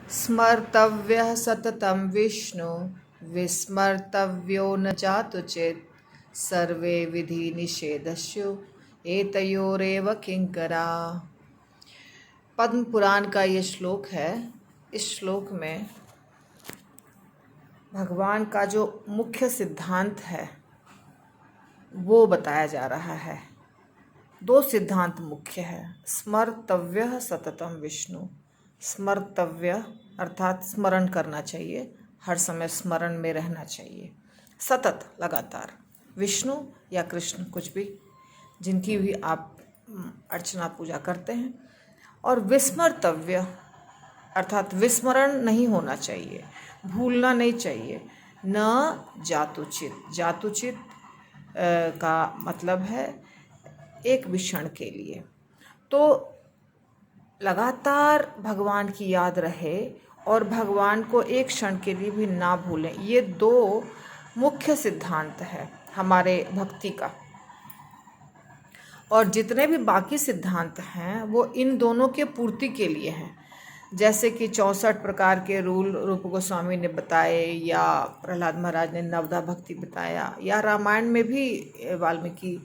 स्मर्तव्यः सततं विष्णु विस्मर्तव्यो न चातुचित् सर्वे विधि निषेधस्यु एतयोरेव किंकरा। पद्म पुराण का ये श्लोक है। इस श्लोक में भगवान का जो मुख्य सिद्धांत है वो बताया जा रहा है। दो सिद्धांत मुख्य है। स्मर्तव्य सततम विष्णु। स्मर्तव्य अर्थात स्मरण करना चाहिए, हर समय स्मरण में रहना चाहिए, सतत लगातार। विष्णु या कृष्ण, कुछ भी, जिनकी भी आप अर्चना पूजा करते हैं। और विस्मर्तव्य अर्थात विस्मरण नहीं होना चाहिए, भूलना नहीं चाहिए। न जातुचित। जातुचित का मतलब है एक भी क्षण के लिए। तो लगातार भगवान की याद रहे और भगवान को एक क्षण के लिए भी ना भूलें। ये दो मुख्य सिद्धांत है हमारे भक्ति का। और जितने भी बाकी सिद्धांत हैं वो इन दोनों के पूर्ति के लिए हैं। जैसे कि 64 प्रकार के रूल रूप गोस्वामी ने बताए, या प्रहलाद महाराज ने नवदा भक्ति बताया, या रामायण में भी वाल्मीकि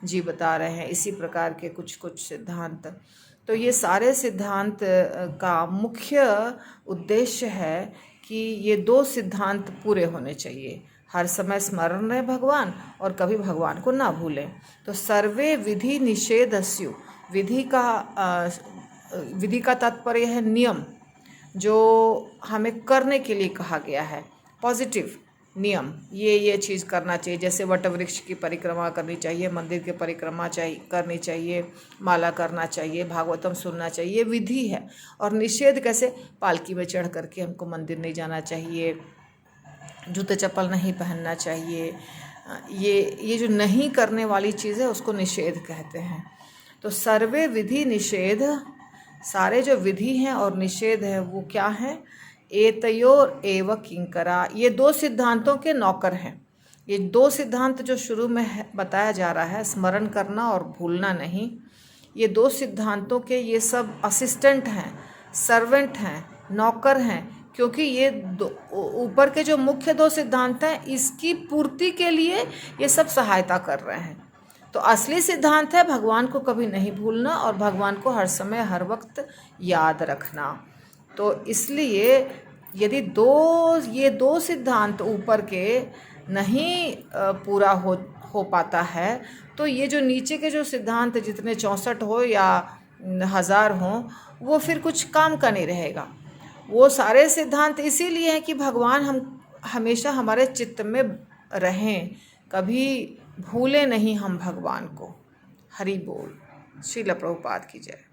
जी बता रहे हैं इसी प्रकार के कुछ कुछ सिद्धांत। तो ये सारे सिद्धांत का मुख्य उद्देश्य है कि ये दो सिद्धांत पूरे होने चाहिए। हर समय स्मरण रहे भगवान और कभी भगवान को ना भूलें। तो सर्वे विधि निषेधस्यु। विधि का तात्पर्य है नियम, जो हमें करने के लिए कहा गया है। पॉजिटिव नियम, ये चीज़ करना चाहिए। जैसे वट वृक्ष की परिक्रमा करनी चाहिए, मंदिर की परिक्रमा करनी चाहिए, माला करना चाहिए, भागवतम सुनना चाहिए, विधि है। और निषेध कैसे? पालकी में चढ़ करके हमको मंदिर नहीं जाना चाहिए, जूते चप्पल नहीं पहनना चाहिए। ये जो नहीं करने वाली चीज़ है उसको निषेध कहते हैं। तो सर्वे विधि निषेध, सारे जो विधि हैं और निषेध है वो क्या है? एतयोर एव किंकरा। ये दो सिद्धांतों के नौकर हैं। ये दो सिद्धांत जो शुरू में बताया जा रहा है, स्मरण करना और भूलना नहीं, ये दो सिद्धांतों के ये सब असिस्टेंट हैं, सर्वेंट हैं, नौकर हैं। क्योंकि ये ऊपर के जो मुख्य दो सिद्धांत हैं इसकी पूर्ति के लिए ये सब सहायता कर रहे हैं। तो असली सिद्धांत है भगवान को कभी नहीं भूलना और भगवान को हर समय हर वक्त याद रखना। तो इसलिए यदि ये दो सिद्धांत ऊपर के नहीं पूरा हो पाता है तो ये जो नीचे के जो सिद्धांत जितने 64 हो या 1000 हो वो फिर कुछ काम का नहीं रहेगा। वो सारे सिद्धांत इसीलिए हैं कि भगवान हम हमेशा हमारे चित्त में रहें, कभी भूले नहीं हम भगवान को। हरि बोल। श्रील प्रभुपाद की जय।